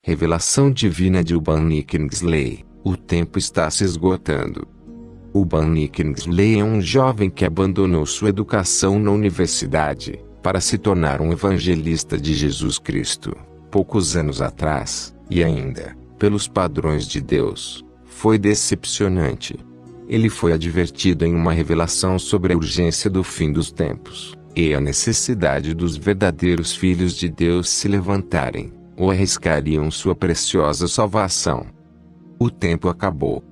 Revelação divina de Urban Kingsley. O tempo está se esgotando. Urban Kingsley é um jovem que abandonou sua educação na universidade para se tornar um evangelista de Jesus Cristo, poucos anos atrás, e ainda, pelos padrões de Deus, foi decepcionante. Ele foi advertido em uma revelação sobre a urgência do fim dos tempos, e a necessidade dos verdadeiros filhos de Deus se levantarem, ou arriscariam sua preciosa salvação. O tempo acabou.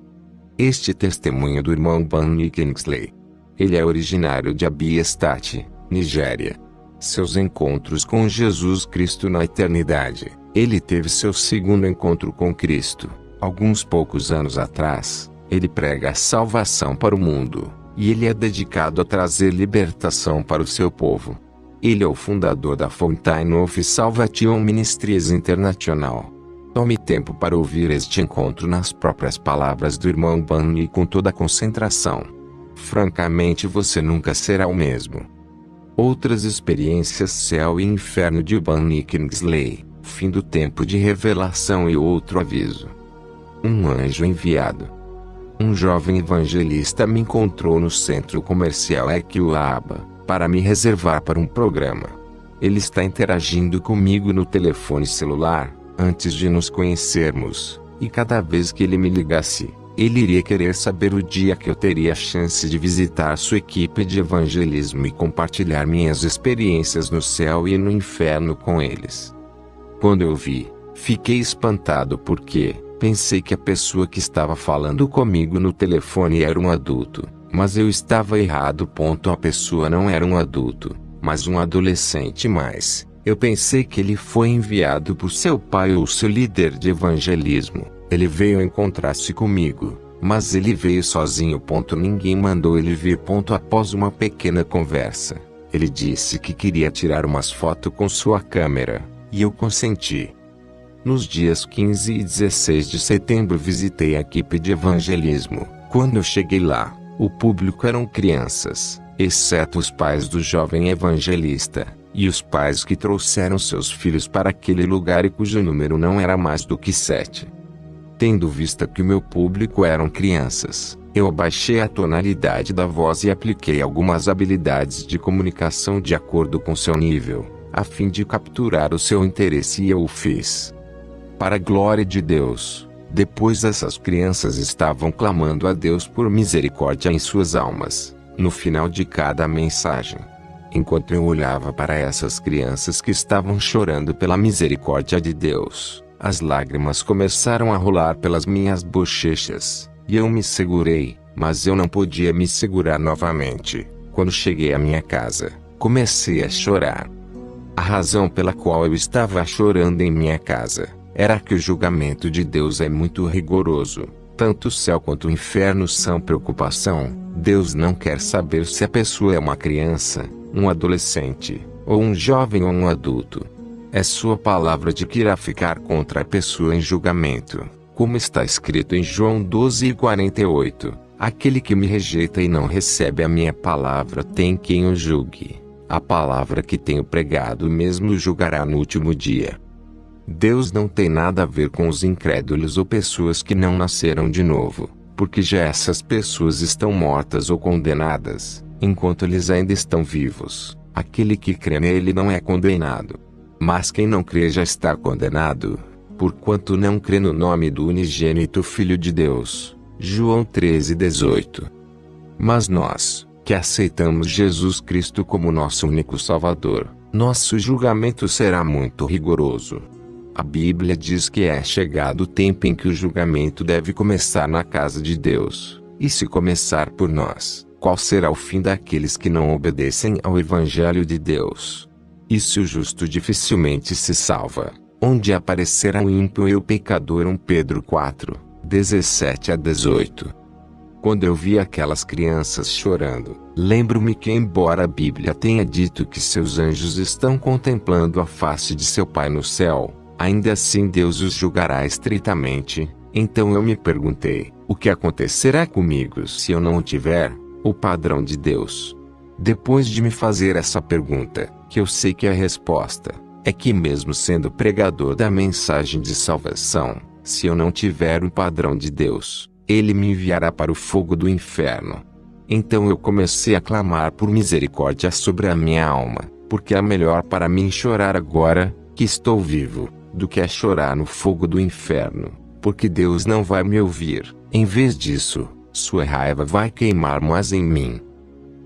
Este testemunho do irmão Urban Kingsley. Ele é originário de Abia State, Nigéria. Seus encontros com Jesus Cristo na eternidade. Ele teve seu segundo encontro com Cristo, alguns poucos anos atrás. Ele prega a salvação para o mundo, e ele é dedicado a trazer libertação para o seu povo. Ele é o fundador da Fountain of Salvation Ministries International. Tome tempo para ouvir este encontro nas próprias palavras do irmão Urban e com toda a concentração. Francamente, você nunca será o mesmo. Outras experiências céu e inferno de Urban Kingsley, fim do tempo de revelação e outro aviso. Um anjo enviado. Um jovem evangelista me encontrou no centro comercial Equiuaba, para me reservar para um programa. Ele está interagindo comigo no telefone celular, antes de nos conhecermos, e cada vez que ele me ligasse, ele iria querer saber o dia que eu teria a chance de visitar sua equipe de evangelismo e compartilhar minhas experiências no céu e no inferno com eles. Quando eu vi, fiquei espantado porque pensei que a pessoa que estava falando comigo no telefone era um adulto, mas eu estava errado. A pessoa não era um adulto, mas um adolescente. Mas eu pensei que ele foi enviado por seu pai ou seu líder de evangelismo. Ele veio encontrar-se comigo, mas ele veio sozinho. Ninguém mandou ele vir. Após uma pequena conversa, ele disse que queria tirar umas fotos com sua câmera, e eu consenti. Nos dias 15 e 16 de setembro visitei a equipe de evangelismo. Quando eu cheguei lá, o público eram crianças, exceto os pais do jovem evangelista, e os pais que trouxeram seus filhos para aquele lugar e cujo número não era mais do que 7. Tendo vista que o meu público eram crianças, eu abaixei a tonalidade da voz e apliquei algumas habilidades de comunicação de acordo com seu nível, a fim de capturar o seu interesse, e eu o fiz. Para a glória de Deus, depois essas crianças estavam clamando a Deus por misericórdia em suas almas, no final de cada mensagem. Enquanto eu olhava para essas crianças que estavam chorando pela misericórdia de Deus, as lágrimas começaram a rolar pelas minhas bochechas, e eu me segurei, mas eu não podia me segurar novamente. Quando cheguei à minha casa, comecei a chorar. A razão pela qual eu estava chorando em minha casa era que o julgamento de Deus é muito rigoroso. Tanto o céu quanto o inferno são preocupação. Deus não quer saber se a pessoa é uma criança, um adolescente, ou um jovem ou um adulto. É sua palavra de que irá ficar contra a pessoa em julgamento, como está escrito em João 12:48. Aquele que me rejeita e não recebe a minha palavra tem quem o julgue. A palavra que tenho pregado mesmo o julgará no último dia. Deus não tem nada a ver com os incrédulos ou pessoas que não nasceram de novo, porque já essas pessoas estão mortas ou condenadas, enquanto eles ainda estão vivos. Aquele que crê nele não é condenado. Mas quem não crê já está condenado, porquanto não crê no nome do unigênito Filho de Deus. João 13:18. Mas nós, que aceitamos Jesus Cristo como nosso único Salvador, nosso julgamento será muito rigoroso. A Bíblia diz que é chegado o tempo em que o julgamento deve começar na casa de Deus, e se começar por nós, qual será o fim daqueles que não obedecem ao Evangelho de Deus? E se o justo dificilmente se salva, onde aparecerá o ímpio e o pecador? 1 Pedro 4:17-18. Quando eu vi aquelas crianças chorando, lembro-me que, embora a Bíblia tenha dito que seus anjos estão contemplando a face de seu Pai no céu, ainda assim Deus os julgará estritamente. Então eu me perguntei, o que acontecerá comigo se eu não tiver o padrão de Deus? Depois de me fazer essa pergunta, que eu sei que a resposta é que mesmo sendo pregador da mensagem de salvação, se eu não tiver um padrão de Deus, Ele me enviará para o fogo do inferno. Então eu comecei a clamar por misericórdia sobre a minha alma, porque é melhor para mim chorar agora, que estou vivo, do que a chorar no fogo do inferno, porque Deus não vai me ouvir. Em vez disso, sua raiva vai queimar mais em mim.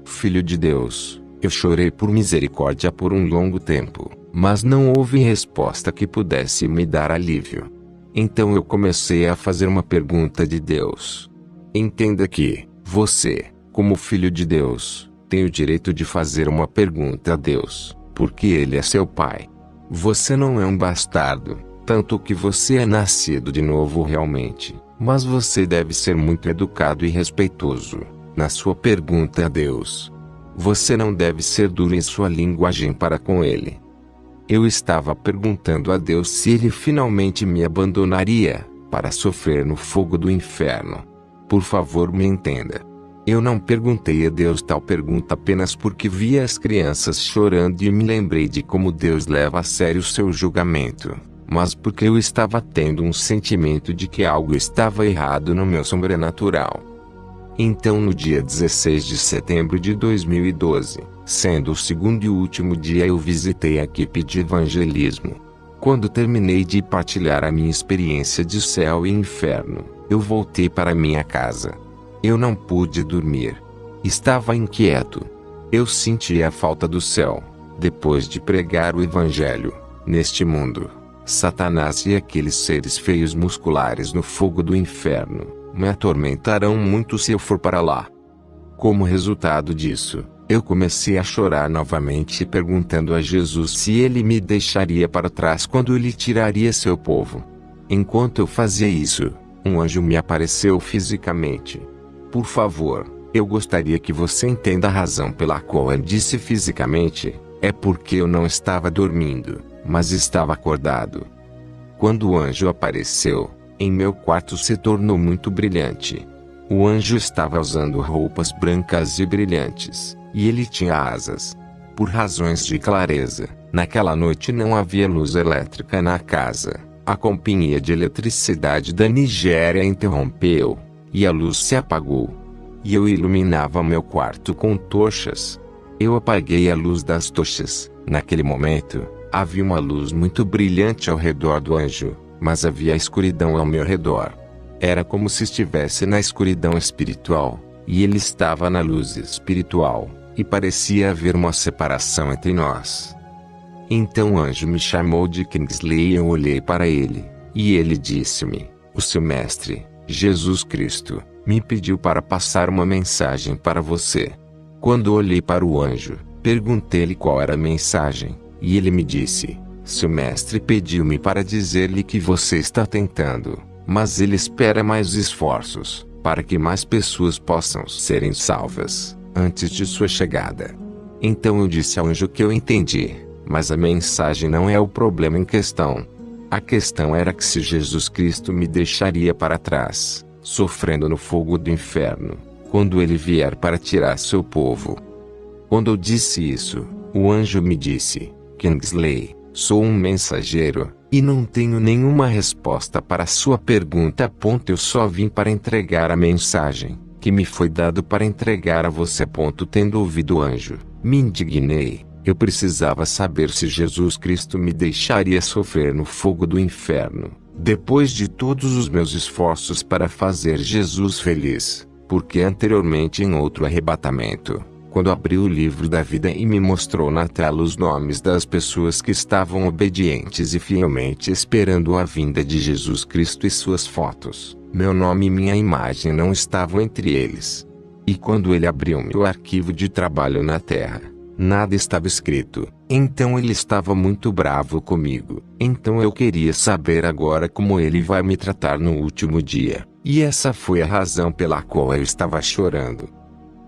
Filho de Deus, eu chorei por misericórdia por um longo tempo, mas não houve resposta que pudesse me dar alívio. Então eu comecei a fazer uma pergunta de Deus. Entenda que, você, como filho de Deus, tem o direito de fazer uma pergunta a Deus, porque Ele é seu Pai. Você não é um bastardo, tanto que você é nascido de novo realmente, mas você deve ser muito educado e respeitoso na sua pergunta a Deus. Você não deve ser duro em sua linguagem para com Ele. Eu estava perguntando a Deus se Ele finalmente me abandonaria para sofrer no fogo do inferno. Por favor, me entenda. Eu não perguntei a Deus tal pergunta apenas porque vi as crianças chorando e me lembrei de como Deus leva a sério seu julgamento, mas porque eu estava tendo um sentimento de que algo estava errado no meu sobrenatural. Então, no dia 16 de setembro de 2012, sendo o segundo e último dia, eu visitei a equipe de evangelismo. Quando terminei de partilhar a minha experiência de céu e inferno, eu voltei para minha casa. Eu não pude dormir. Estava inquieto. Eu sentia a falta do céu. Depois de pregar o evangelho, neste mundo, Satanás e aqueles seres feios musculares no fogo do inferno me atormentarão muito se eu for para lá. Como resultado disso, eu comecei a chorar novamente perguntando a Jesus se Ele me deixaria para trás quando Ele tiraria seu povo. Enquanto eu fazia isso, um anjo me apareceu fisicamente. Por favor, eu gostaria que você entenda a razão pela qual ele disse fisicamente, é porque eu não estava dormindo, mas estava acordado. Quando o anjo apareceu, em meu quarto se tornou muito brilhante. O anjo estava usando roupas brancas e brilhantes, e ele tinha asas. Por razões de clareza, naquela noite não havia luz elétrica na casa. A companhia de eletricidade da Nigéria interrompeu, e a luz se apagou. E eu iluminava meu quarto com tochas. Eu apaguei a luz das tochas. Naquele momento, havia uma luz muito brilhante ao redor do anjo, mas havia escuridão ao meu redor. Era como se estivesse na escuridão espiritual, e ele estava na luz espiritual, e parecia haver uma separação entre nós. Então o anjo me chamou de Kingsley e eu olhei para ele, e ele disse-me: o seu mestre, Jesus Cristo, me pediu para passar uma mensagem para você. Quando olhei para o anjo, perguntei-lhe qual era a mensagem, e ele me disse: seu mestre pediu-me para dizer-lhe que você está tentando, mas ele espera mais esforços, para que mais pessoas possam serem salvas, antes de sua chegada. Então eu disse ao anjo que eu entendi, mas a mensagem não é o problema em questão. A questão era que se Jesus Cristo me deixaria para trás, sofrendo no fogo do inferno, quando ele vier para tirar seu povo. Quando eu disse isso, o anjo me disse: Kingsley, sou um mensageiro, e não tenho nenhuma resposta para sua pergunta. Eu só vim para entregar a mensagem, que me foi dado para entregar a você. Tendo ouvido o anjo, me indignei. Eu precisava saber se Jesus Cristo me deixaria sofrer no fogo do inferno, depois de todos os meus esforços para fazer Jesus feliz, porque anteriormente em outro arrebatamento, quando abriu o livro da vida e me mostrou na tela os nomes das pessoas que estavam obedientes e fielmente esperando a vinda de Jesus Cristo e suas fotos, meu nome e minha imagem não estavam entre eles. E quando ele abriu meu arquivo de trabalho na terra, nada estava escrito. Então ele estava muito bravo comigo. Então eu queria saber agora como ele vai me tratar no último dia. E essa foi a razão pela qual eu estava chorando.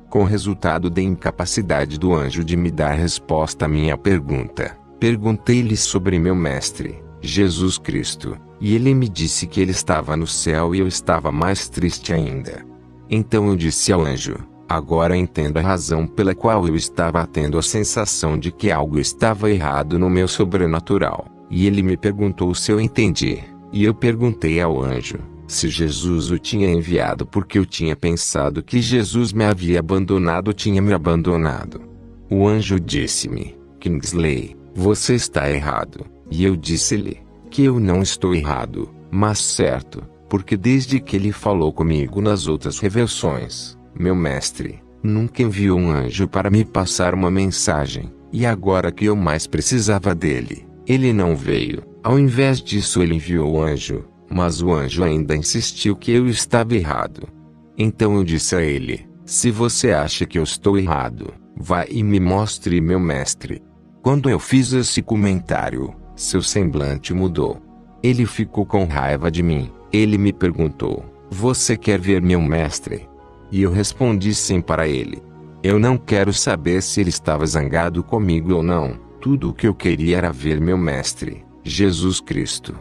Com o resultado da incapacidade do anjo de me dar resposta à minha pergunta, perguntei-lhe sobre meu mestre, Jesus Cristo, e ele me disse que ele estava no céu e eu estava mais triste ainda. Então eu disse ao anjo: Agora entendo a razão pela qual eu estava tendo a sensação de que algo estava errado no meu sobrenatural. E ele me perguntou se eu entendi. E eu perguntei ao anjo se Jesus o tinha enviado porque eu tinha pensado que Jesus me havia abandonado ou tinha me abandonado. O anjo disse-me: Kingsley, você está errado. E eu disse-lhe que eu não estou errado, mas certo, porque desde que ele falou comigo nas outras revelações, meu mestre nunca enviou um anjo para me passar uma mensagem, e agora que eu mais precisava dele, ele não veio. Ao invés disso ele enviou o anjo, mas o anjo ainda insistiu que eu estava errado. Então eu disse a ele: se você acha que eu estou errado, vá e me mostre meu mestre. Quando eu fiz esse comentário, seu semblante mudou. Ele ficou com raiva de mim. Ele me perguntou: você quer ver meu mestre? E eu respondi sim para ele. Eu não quero saber se ele estava zangado comigo ou não. Tudo o que eu queria era ver meu mestre, Jesus Cristo.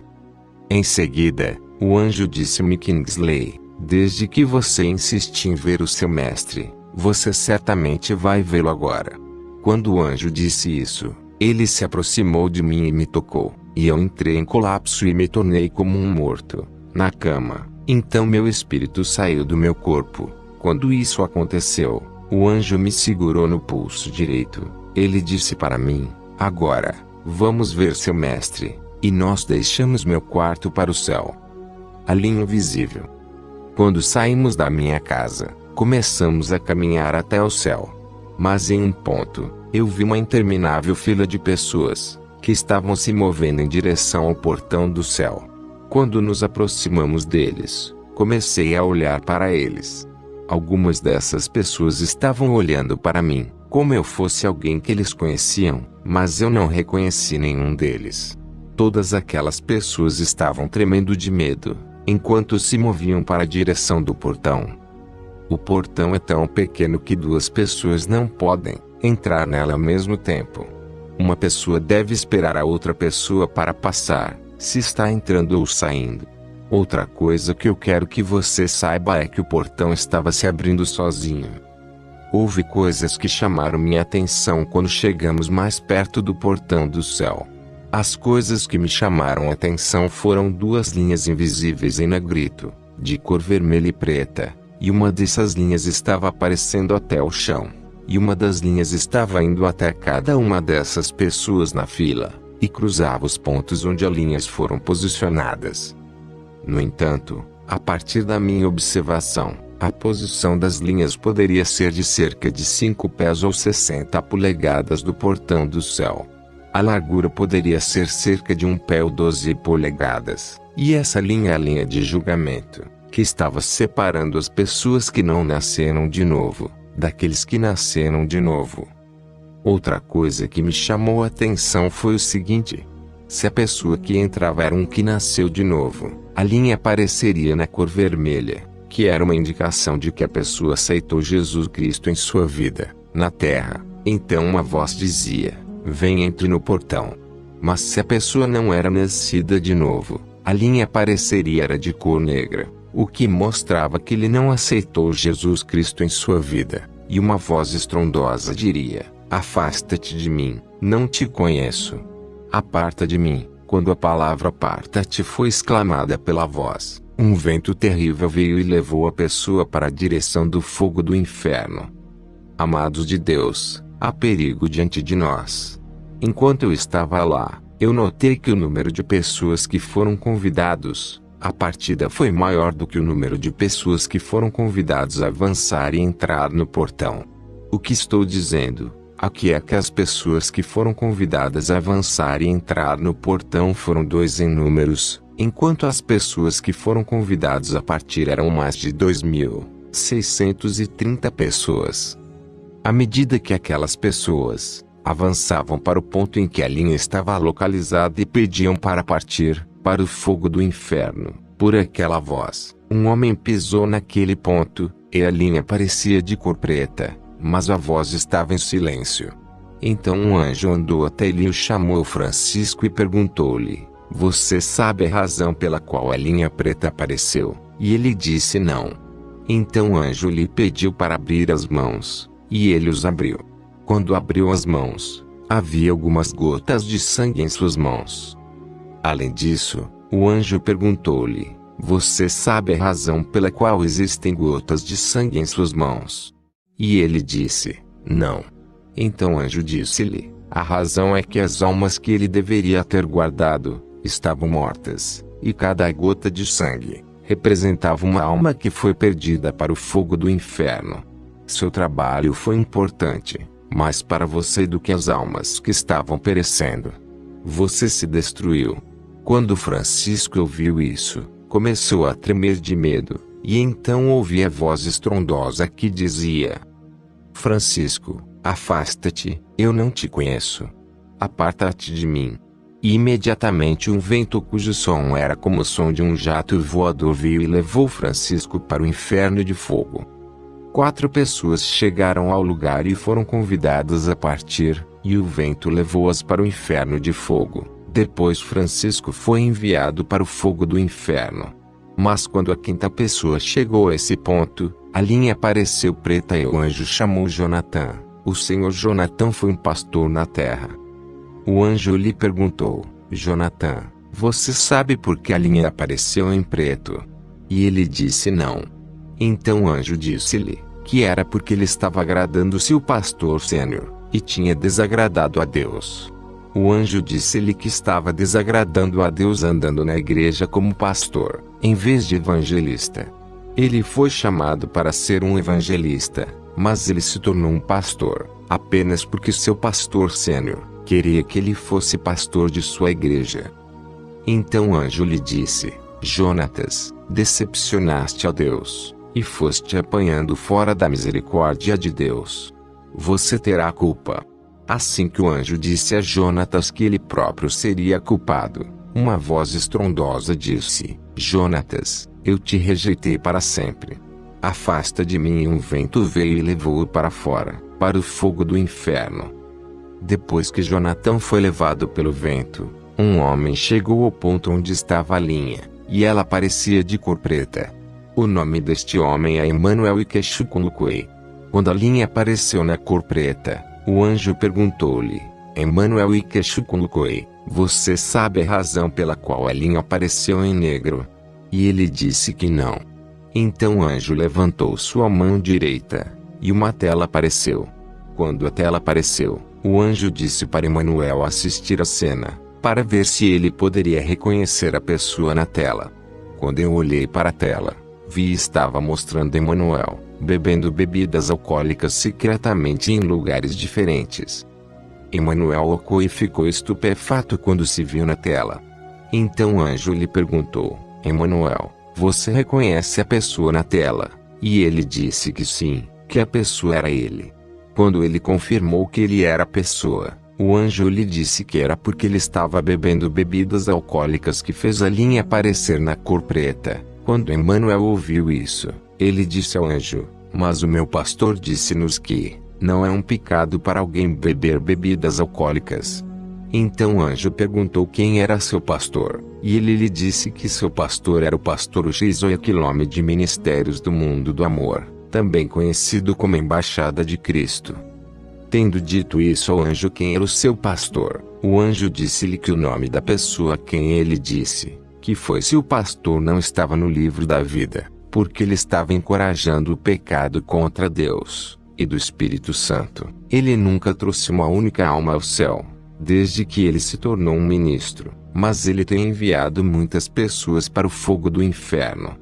Em seguida, o anjo disse-me: Kingsley, desde que você insiste em ver o seu mestre, você certamente vai vê-lo agora. Quando o anjo disse isso, ele se aproximou de mim e me tocou, e eu entrei em colapso e me tornei como um morto, na cama. Então meu espírito saiu do meu corpo. Quando isso aconteceu, o anjo me segurou no pulso direito. Ele disse para mim: agora, vamos ver seu mestre. E nós deixamos meu quarto para o céu. A linha invisível. Quando saímos da minha casa, começamos a caminhar até o céu. Mas em um ponto, eu vi uma interminável fila de pessoas, que estavam se movendo em direção ao portão do céu. Quando nos aproximamos deles, comecei a olhar para eles. Algumas dessas pessoas estavam olhando para mim, como eu fosse alguém que eles conheciam, mas eu não reconheci nenhum deles. Todas aquelas pessoas estavam tremendo de medo, enquanto se moviam para a direção do portão. O portão é tão pequeno que duas pessoas não podem entrar nela ao mesmo tempo. Uma pessoa deve esperar a outra pessoa para passar, se está entrando ou saindo. Outra coisa que eu quero que você saiba é que o portão estava se abrindo sozinho. Houve coisas que chamaram minha atenção quando chegamos mais perto do portão do céu. As coisas que me chamaram a atenção foram duas linhas invisíveis em negrito, de cor vermelha e preta, e uma dessas linhas estava aparecendo até o chão, e uma das linhas estava indo até cada uma dessas pessoas na fila, e cruzava os pontos onde as linhas foram posicionadas. No entanto, a partir da minha observação, a posição das linhas poderia ser de cerca de 5 pés ou 60 polegadas do portão do céu. A largura poderia ser cerca de 1 pé ou 12 polegadas, e essa linha é a linha de julgamento, que estava separando as pessoas que não nasceram de novo, daqueles que nasceram de novo. Outra coisa que me chamou a atenção foi o seguinte: se a pessoa que entrava era um que nasceu de novo, a linha apareceria na cor vermelha, que era uma indicação de que a pessoa aceitou Jesus Cristo em sua vida, na terra. Então uma voz dizia: vem, entre no portão. Mas se a pessoa não era nascida de novo, a linha apareceria era de cor negra, o que mostrava que ele não aceitou Jesus Cristo em sua vida, e uma voz estrondosa diria: afasta-te de mim, não te conheço. Aparta de mim. Quando a palavra aparta-te foi exclamada pela voz, um vento terrível veio e levou a pessoa para a direção do fogo do inferno. Amados de Deus, há perigo diante de nós. Enquanto eu estava lá, eu notei que o número de pessoas que foram convidados à partida foi maior do que o número de pessoas que foram convidados a avançar e entrar no portão. O que estou dizendo aqui é que as pessoas que foram convidadas a avançar e entrar no portão foram 2 em números, enquanto as pessoas que foram convidadas a partir eram mais de 2.630 pessoas. À medida que aquelas pessoas avançavam para o ponto em que a linha estava localizada e pediam para partir para o fogo do inferno, por aquela voz, um homem pisou naquele ponto, e a linha parecia de cor preta, mas a voz estava em silêncio. Então um anjo andou até ele e o chamou Francisco e perguntou-lhe: você sabe a razão pela qual a linha preta apareceu? E ele disse não. Então o anjo lhe pediu para abrir as mãos, e ele os abriu. Quando abriu as mãos, havia algumas gotas de sangue em suas mãos. Além disso, o anjo perguntou-lhe: você sabe a razão pela qual existem gotas de sangue em suas mãos? E ele disse: não. Então o anjo disse-lhe: a razão é que as almas que ele deveria ter guardado estavam mortas, e cada gota de sangue representava uma alma que foi perdida para o fogo do inferno. Seu trabalho foi importante, mais para você do que as almas que estavam perecendo. Você se destruiu. Quando Francisco ouviu isso, começou a tremer de medo, e então ouvi a voz estrondosa que dizia: Francisco, afasta-te, eu não te conheço. Aparta-te de mim. E imediatamente um vento cujo som era como o som de um jato voador veio e levou Francisco para o inferno de fogo. 4 pessoas chegaram ao lugar e foram convidadas a partir, e o vento levou-as para o inferno de fogo. Depois Francisco foi enviado para o fogo do inferno. Mas quando a 5ª pessoa chegou a esse ponto, a linha apareceu preta e o anjo chamou Jonatã. O senhor Jonatã foi um pastor na terra. O anjo lhe perguntou: Jonatã, você sabe por que a linha apareceu em preto? E ele disse não. Então o anjo disse-lhe que era porque ele estava agradando-se o pastor sênior, e tinha desagradado a Deus. O anjo disse-lhe que estava desagradando a Deus andando na igreja como pastor, em vez de evangelista. Ele foi chamado para ser um evangelista, mas ele se tornou um pastor, apenas porque seu pastor sênior queria que ele fosse pastor de sua igreja. Então o anjo lhe disse: Jonatas, decepcionaste a Deus, e foste apanhando fora da misericórdia de Deus. Você terá culpa. Assim que o anjo disse a Jonatas que ele próprio seria culpado, uma voz estrondosa disse: Jonatas, eu te rejeitei para sempre. Afasta de mim. E um vento veio e levou-o para fora, para o fogo do inferno. Depois que Jonatã foi levado pelo vento, um homem chegou ao ponto onde estava a linha, e ela parecia de cor preta. O nome deste homem é Emanuel Ikechukulukwei. Quando a linha apareceu na cor preta, o anjo perguntou-lhe: Emanuel Ikechukulukwei, você sabe a razão pela qual a linha apareceu em negro? E ele disse que não. Então o anjo levantou sua mão direita, e uma tela apareceu. Quando a tela apareceu, o anjo disse para Emanuel assistir a cena, para ver se ele poderia reconhecer a pessoa na tela. Quando eu olhei para a tela, vi e estava mostrando Emanuel bebendo bebidas alcoólicas secretamente em lugares diferentes. Emanuel olhou e ficou estupefato quando se viu na tela. Então o anjo lhe perguntou: Emanuel, você reconhece a pessoa na tela? E ele disse que sim, que a pessoa era ele. Quando ele confirmou que ele era a pessoa, o anjo lhe disse que era porque ele estava bebendo bebidas alcoólicas que fez a linha aparecer na cor preta. Quando Emanuel ouviu isso, ele disse ao anjo: mas o meu pastor disse-nos que não é um pecado para alguém beber bebidas alcoólicas. Então o anjo perguntou quem era seu pastor, e ele lhe disse que seu pastor era o pastor Uchizoiakilome de Ministérios do Mundo do Amor, também conhecido como Embaixada de Cristo. Tendo dito isso ao anjo quem era o seu pastor, o anjo disse-lhe que o nome da pessoa a quem ele disse que foi se o pastor não estava no livro da vida, porque ele estava encorajando o pecado contra Deus e do Espírito Santo. Ele nunca trouxe uma única alma ao céu, desde que ele se tornou um ministro, mas ele tem enviado muitas pessoas para o fogo do inferno.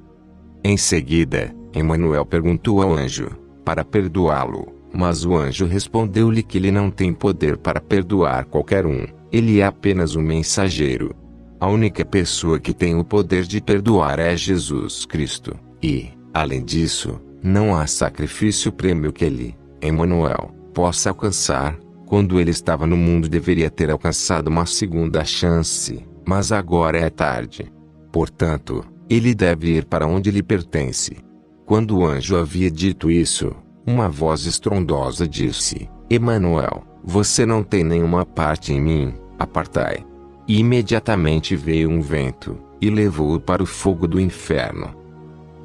Em seguida, Emanuel perguntou ao anjo para perdoá-lo, mas o anjo respondeu-lhe que ele não tem poder para perdoar qualquer um, ele é apenas um mensageiro. A única pessoa que tem o poder de perdoar é Jesus Cristo, e, além disso, não há sacrifício prêmio que ele, Emanuel, possa alcançar. Quando ele estava no mundo deveria ter alcançado uma segunda chance, mas agora é tarde. Portanto, ele deve ir para onde lhe pertence. Quando o anjo havia dito isso, uma voz estrondosa disse: Emanuel, você não tem nenhuma parte em mim, apartai. E imediatamente veio um vento, e levou-o para o fogo do inferno.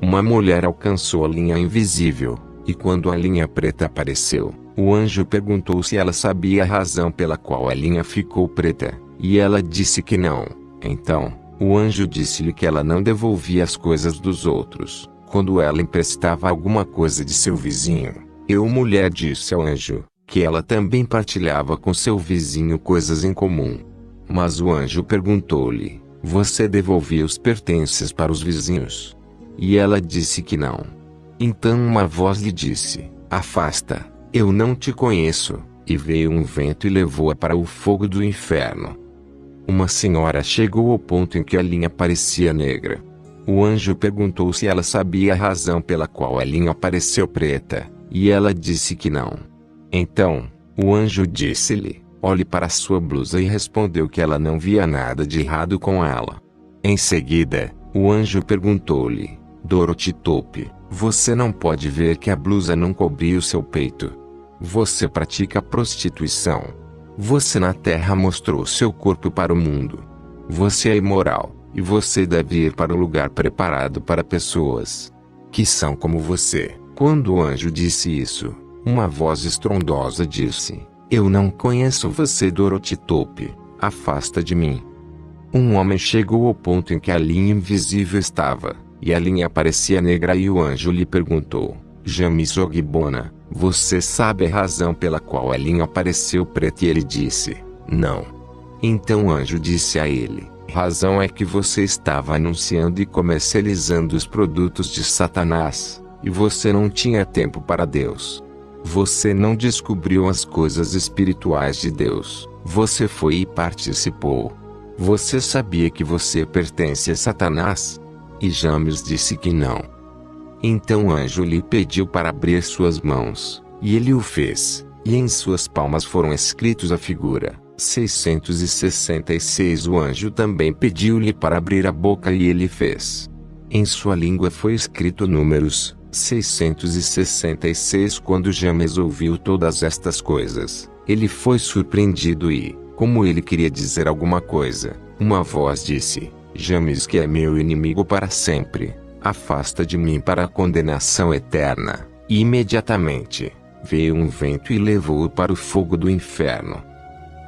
Uma mulher alcançou a linha invisível, e quando a linha preta apareceu, o anjo perguntou se ela sabia a razão pela qual a linha ficou preta, e ela disse que não. Então, o anjo disse-lhe que ela não devolvia as coisas dos outros, quando ela emprestava alguma coisa de seu vizinho. Mulher disse ao anjo, que ela também partilhava com seu vizinho coisas em comum. Mas o anjo perguntou-lhe, você devolvia os pertences para os vizinhos? E ela disse que não. Então uma voz lhe disse, afasta, eu não te conheço, e veio um vento e levou-a para o fogo do inferno. Uma senhora chegou ao ponto em que a linha parecia negra. O anjo perguntou se ela sabia a razão pela qual a linha apareceu preta, e ela disse que não. Então, o anjo disse-lhe, olhe para sua blusa, e respondeu que ela não via nada de errado com ela. Em seguida, o anjo perguntou-lhe, Dorothy Tope, você não pode ver que a blusa não cobria o seu peito? Você pratica prostituição. Você na terra mostrou seu corpo para o mundo. Você é imoral, e você deve ir para o lugar preparado para pessoas que são como você. Quando o anjo disse isso, uma voz estrondosa disse, eu não conheço você, Dorothy Tope, afasta de mim. Um homem chegou ao ponto em que a linha invisível estava, e a linha parecia negra, e o anjo lhe perguntou, James Ogbona, você sabe a razão pela qual a linha apareceu preta? E ele disse, não. Então o anjo disse a ele, a razão é que você estava anunciando e comercializando os produtos de Satanás, e você não tinha tempo para Deus. Você não descobriu as coisas espirituais de Deus, você foi e participou. Você sabia que você pertence a Satanás? E James disse que não. Então o anjo lhe pediu para abrir suas mãos, e ele o fez, e em suas palmas foram escritos a figura 666. O anjo também pediu-lhe para abrir a boca, e ele fez. Em sua língua foi escrito números 666. Quando James ouviu todas estas coisas, ele foi surpreendido e, como ele queria dizer alguma coisa, uma voz disse, James, que é meu inimigo para sempre, afasta de mim para a condenação eterna. E imediatamente, veio um vento e levou-o para o fogo do inferno.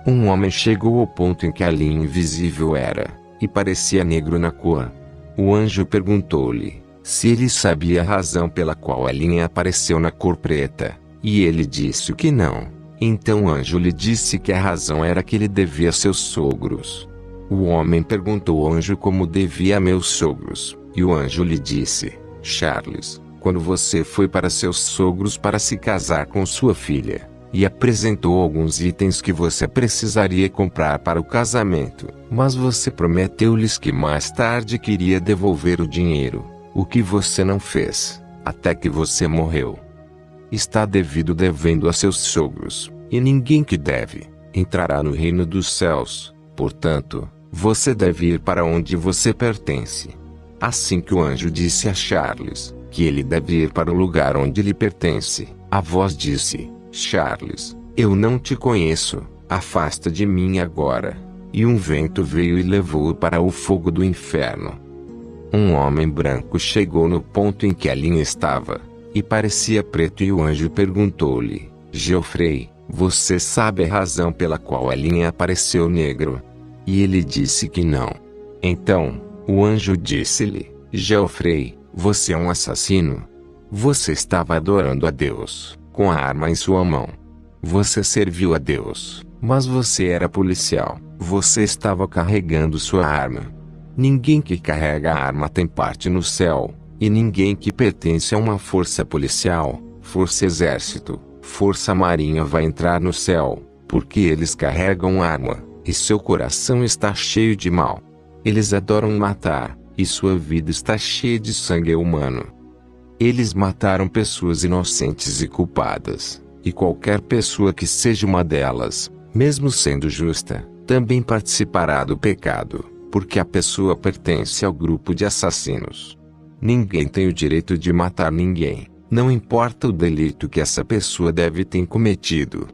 Um homem chegou ao ponto em que a linha invisível era, e parecia negro na cor. O anjo perguntou-lhe, se ele sabia a razão pela qual a linha apareceu na cor preta, e ele disse que não. Então o anjo lhe disse que a razão era que ele devia a seus sogros. O homem perguntou ao anjo como devia a meus sogros, e o anjo lhe disse, Charles, quando você foi para seus sogros para se casar com sua filha, e apresentou alguns itens que você precisaria comprar para o casamento, mas você prometeu-lhes que mais tarde queria devolver o dinheiro, o que você não fez, até que você morreu. Está devendo a seus sogros, e ninguém que deve, entrará no reino dos céus. Portanto, você deve ir para onde você pertence. Assim que o anjo disse a Charles, que ele deve ir para o lugar onde lhe pertence, a voz disse, Charles, eu não te conheço, afasta de mim agora. E um vento veio e levou-o para o fogo do inferno. Um homem branco chegou no ponto em que a linha estava, e parecia preto, e o anjo perguntou-lhe, Geoffrey, você sabe a razão pela qual a linha apareceu negro? E ele disse que não. Então, o anjo disse-lhe, Geoffrey, você é um assassino. Você estava adorando a Deus, com a arma em sua mão. Você serviu a Deus, mas você era policial. Você estava carregando sua arma. Ninguém que carrega a arma tem parte no céu, e ninguém que pertence a uma força policial, força exército, força marinha vai entrar no céu, porque eles carregam arma, e seu coração está cheio de mal. Eles adoram matar, e sua vida está cheia de sangue humano. Eles mataram pessoas inocentes e culpadas, e qualquer pessoa que seja uma delas, mesmo sendo justa, também participará do pecado, porque a pessoa pertence ao grupo de assassinos. Ninguém tem o direito de matar ninguém, não importa o delito que essa pessoa deve ter cometido.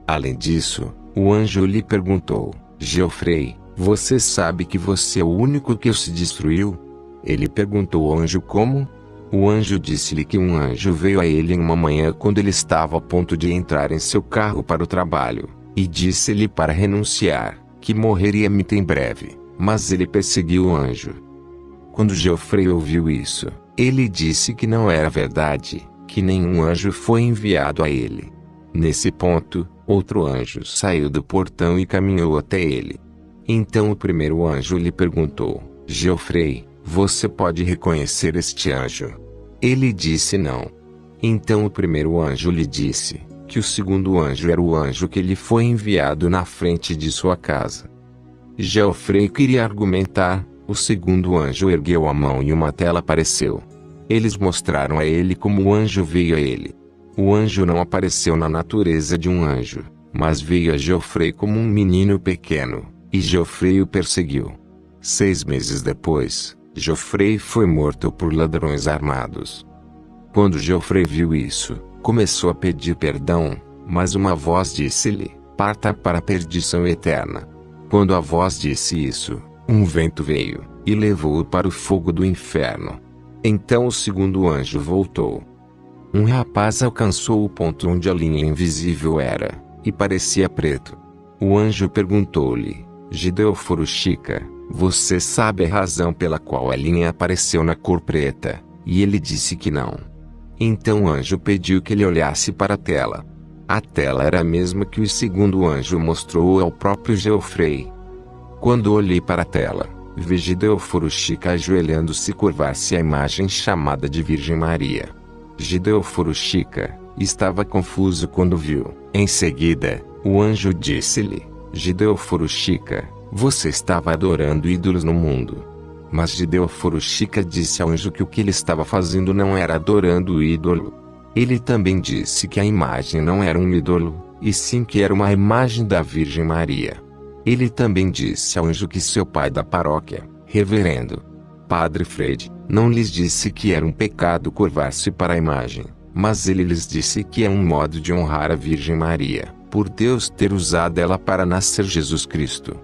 Além disso, o anjo lhe perguntou, Geoffrey, você sabe que você é o único que se destruiu? Ele perguntou ao anjo como? O anjo disse-lhe que um anjo veio a ele em uma manhã quando ele estava a ponto de entrar em seu carro para o trabalho, e disse-lhe para renunciar, que morreria muito em breve, mas ele perseguiu o anjo. Quando Geoffrey ouviu isso, ele disse que não era verdade, que nenhum anjo foi enviado a ele. Nesse ponto, outro anjo saiu do portão e caminhou até ele. Então o primeiro anjo lhe perguntou: Geoffrey, você pode reconhecer este anjo? Ele disse não. Então o primeiro anjo lhe disse que o segundo anjo era o anjo que lhe foi enviado na frente de sua casa. Geoffrey queria argumentar. O segundo anjo ergueu a mão e uma tela apareceu. Eles mostraram a ele como o anjo veio a ele. O anjo não apareceu na natureza de um anjo, mas veio a Geoffrey como um menino pequeno, e Geoffrey o perseguiu. 6 meses depois, Geoffrey foi morto por ladrões armados. Quando Geoffrey viu isso, começou a pedir perdão, mas uma voz disse-lhe: parta para a perdição eterna. Quando a voz disse isso, um vento veio, e levou-o para o fogo do inferno. Então o segundo anjo voltou. Um rapaz alcançou o ponto onde a linha invisível era, e parecia preto. O anjo perguntou-lhe: Jideo Furushika, você sabe a razão pela qual a linha apareceu na cor preta? E ele disse que não. Então o anjo pediu que ele olhasse para a tela. A tela era a mesma que o segundo anjo mostrou ao próprio Geoffrey. Quando olhei para a tela, vi Jideo Furushika ajoelhando-se e curvar-se à imagem chamada de Virgem Maria. Jideo Furushika estava confuso quando viu. Em seguida, o anjo disse-lhe: Jideo Furushika, você estava adorando ídolos no mundo. Mas Jideo Furushika disse ao anjo que o que ele estava fazendo não era adorando o ídolo. Ele também disse que a imagem não era um ídolo, e sim que era uma imagem da Virgem Maria. Ele também disse ao anjo que seu pai da paróquia, reverendo Padre Fred, não lhes disse que era um pecado curvar-se para a imagem, mas ele lhes disse que é um modo de honrar a Virgem Maria, por Deus ter usado ela para nascer Jesus Cristo.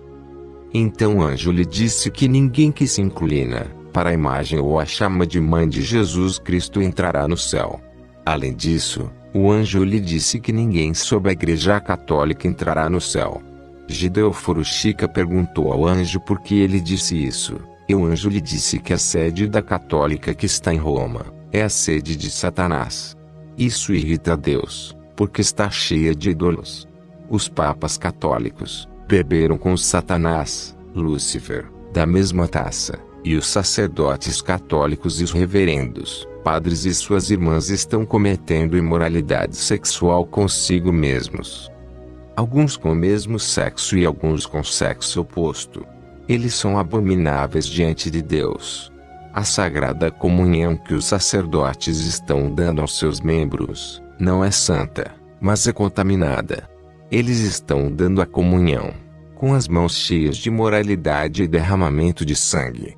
Então o anjo lhe disse que ninguém que se inclina para a imagem ou a chama de mãe de Jesus Cristo entrará no céu. Além disso, o anjo lhe disse que ninguém sob a Igreja Católica entrará no céu. Jideo Furushika perguntou ao anjo por que ele disse isso, e o anjo lhe disse que a sede da Católica que está em Roma é a sede de Satanás. Isso irrita a Deus, porque está cheia de ídolos. Os papas católicos beberam com Satanás, Lúcifer, da mesma taça, e os sacerdotes católicos e os reverendos, padres e suas irmãs estão cometendo imoralidade sexual consigo mesmos. Alguns com o mesmo sexo e alguns com sexo oposto. Eles são abomináveis diante de Deus. A sagrada comunhão que os sacerdotes estão dando aos seus membros não é santa, mas é contaminada. Eles estão dando a comunhão com as mãos cheias de imoralidade e derramamento de sangue.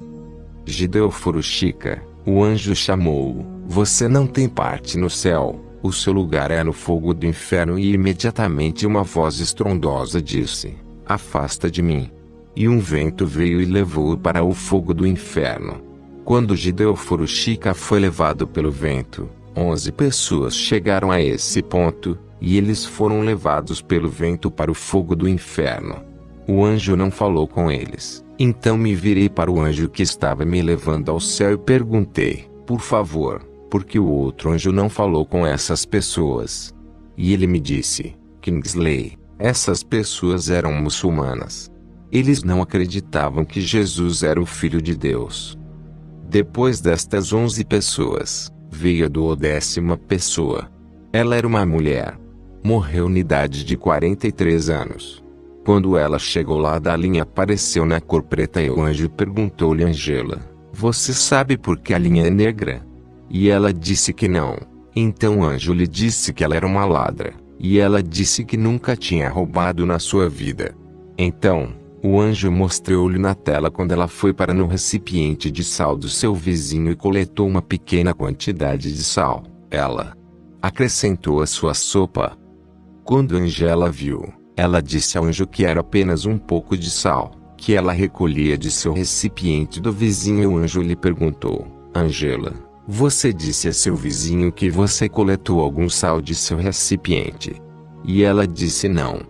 Jideo Furushika, o anjo chamou-o: você não tem parte no céu. O seu lugar é no fogo do inferno. E imediatamente uma voz estrondosa disse: afasta de mim. E um vento veio e levou-o para o fogo do inferno. Quando Jideo Furushika foi levado pelo vento, 11 pessoas chegaram a esse ponto, e eles foram levados pelo vento para o fogo do inferno. O anjo não falou com eles. Então me virei para o anjo que estava me levando ao céu e perguntei: por favor, por que o outro anjo não falou com essas pessoas? E ele me disse: Kingsley, essas pessoas eram muçulmanas. Eles não acreditavam que Jesus era o Filho de Deus. Depois destas 11 pessoas, veio a 12ª pessoa. Ela era uma mulher. Morreu na idade de 43 anos. Quando ela chegou lá, da linha apareceu na cor preta e o anjo perguntou-lhe: Angela, você sabe por que a linha é negra? E ela disse que não. Então o anjo lhe disse que ela era uma ladra, e ela disse que nunca tinha roubado na sua vida. Então, o anjo mostrou-lhe na tela quando ela foi para no recipiente de sal do seu vizinho e coletou uma pequena quantidade de sal. Ela acrescentou à sua sopa. Quando Angela viu, ela disse ao anjo que era apenas um pouco de sal, que ela recolhia de seu recipiente do vizinho. E o anjo lhe perguntou: Angela, Você disse a seu vizinho que você coletou algum sal de seu recipiente. E ela disse não.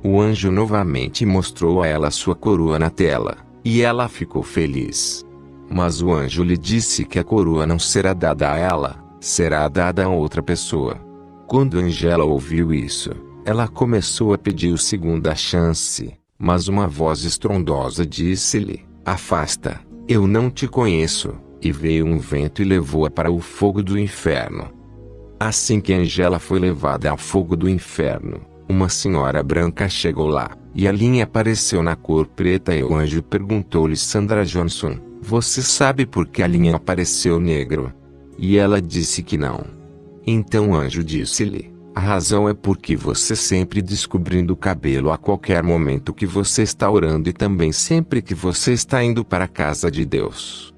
O anjo novamente mostrou a ela sua coroa na tela, e ela ficou feliz. Mas o anjo lhe disse que a coroa não será dada a ela, será dada a outra pessoa. Quando Angela ouviu isso, ela começou a pedir a segunda chance, mas uma voz estrondosa disse-lhe: afasta, eu não te conheço. E veio um vento e levou-a para o fogo do inferno. Assim que Angela foi levada ao fogo do inferno, uma senhora branca chegou lá, e a linha apareceu na cor preta e o anjo perguntou-lhe: Sandra Johnson, você sabe por que a linha apareceu negro? E ela disse que não. Então o anjo disse-lhe: a razão é porque você sempre descobrindo o cabelo a qualquer momento que você está orando e também sempre que você está indo para a casa de Deus.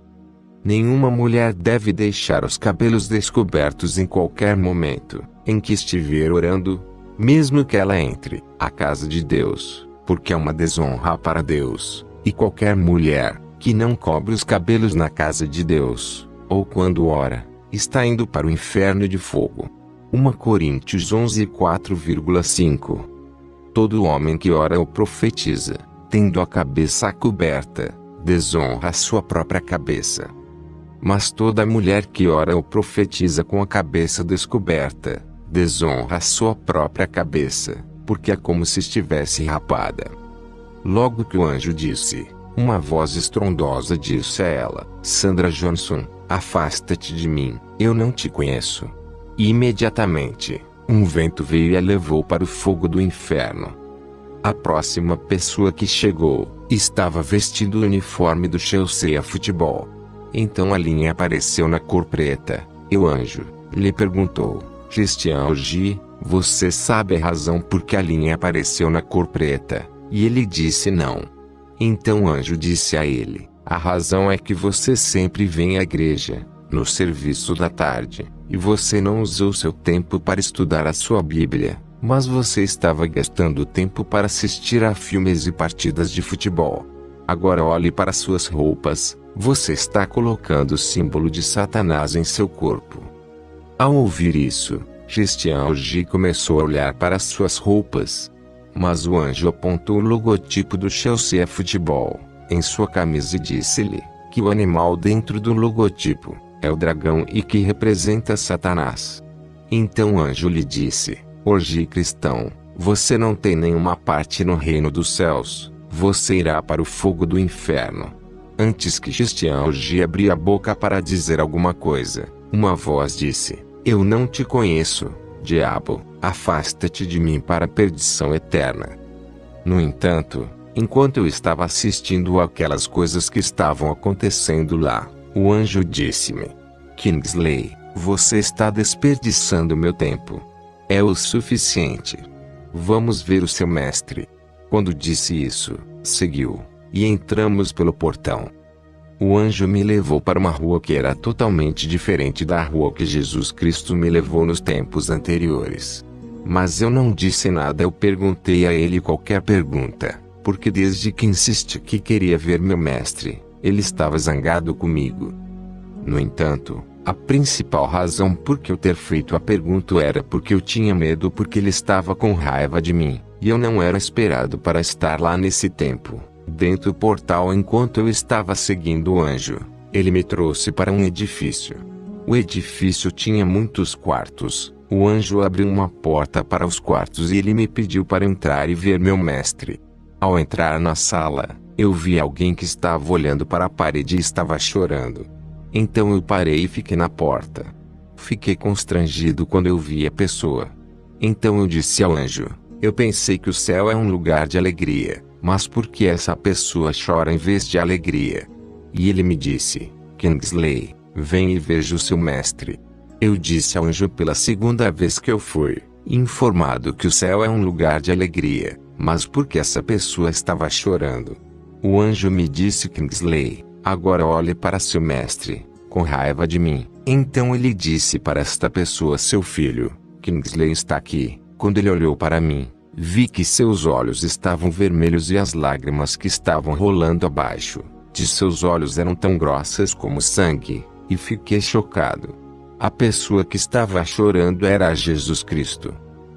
Nenhuma mulher deve deixar os cabelos descobertos em qualquer momento em que estiver orando, mesmo que ela entre à casa de Deus, porque é uma desonra para Deus, e qualquer mulher que não cobre os cabelos na casa de Deus, ou quando ora, está indo para o inferno de fogo. 1 Coríntios 11:4,5. Todo homem que ora ou profetiza, tendo a cabeça coberta, desonra a sua própria cabeça. Mas toda mulher que ora ou profetiza com a cabeça descoberta, desonra a sua própria cabeça, porque é como se estivesse rapada. Logo que o anjo disse, uma voz estrondosa disse a ela: Sandra Johnson, afasta-te de mim, eu não te conheço. E imediatamente, um vento veio e a levou para o fogo do inferno. A próxima pessoa que chegou, estava vestindo o uniforme do Chelsea Futebol. Então a linha apareceu na cor preta, e o anjo lhe perguntou: Christian G, você sabe a razão por que a linha apareceu na cor preta? E ele disse não. Então o anjo disse a ele: a razão é que você sempre vem à igreja, no serviço da tarde, e você não usou seu tempo para estudar a sua Bíblia, mas você estava gastando tempo para assistir a filmes e partidas de futebol. Agora olhe para suas roupas, você está colocando o símbolo de Satanás em seu corpo. Ao ouvir isso, Christian G começou a olhar para suas roupas. Mas o anjo apontou o logotipo do Chelsea Futebol em sua camisa e disse-lhe que o animal dentro do logotipo é o dragão e que representa Satanás. Então o anjo lhe disse: Orgi cristão, você não tem nenhuma parte no reino dos céus, você irá para o fogo do inferno. Antes que Christian G abria a boca para dizer alguma coisa, uma voz disse: Eu não te conheço, diabo, afasta-te de mim para a perdição eterna. No entanto, enquanto eu estava assistindo àquelas coisas que estavam acontecendo lá, o anjo disse-me: Kingsley, você está desperdiçando meu tempo. É o suficiente. Vamos ver o seu mestre. Quando disse isso, seguiu, e entramos pelo portão. O anjo me levou para uma rua que era totalmente diferente da rua que Jesus Cristo me levou nos tempos anteriores. Mas eu não disse nada, eu perguntei a ele qualquer pergunta, porque desde que insisti que queria ver meu mestre, ele estava zangado comigo. No entanto, a principal razão por que eu ter feito a pergunta era porque eu tinha medo, porque ele estava com raiva de mim, e eu não era esperado para estar lá nesse tempo. Dentro do portal, enquanto eu estava seguindo o anjo, ele me trouxe para um edifício. O edifício tinha muitos quartos. O anjo abriu uma porta para os quartos e ele me pediu para entrar e ver meu mestre. Ao entrar na sala, eu vi alguém que estava olhando para a parede e estava chorando. Então eu parei e fiquei na porta. Fiquei constrangido quando eu vi a pessoa. Então eu disse ao anjo: eu pensei que o céu é um lugar de alegria, mas por que essa pessoa chora em vez de alegria? E ele me disse: Kingsley, vem e veja o seu mestre. Eu disse ao anjo pela segunda vez que eu fui informado que o céu é um lugar de alegria, mas por que essa pessoa estava chorando? O anjo me disse: Kingsley, agora olhe para seu mestre, com raiva de mim. Então ele disse para esta pessoa: seu filho, Kingsley está aqui. Quando ele olhou para mim, vi que seus olhos estavam vermelhos e as lágrimas que estavam rolando abaixo de seus olhos eram tão grossas como sangue. e fiquei chocado. A pessoa que estava chorando era Jesus Cristo.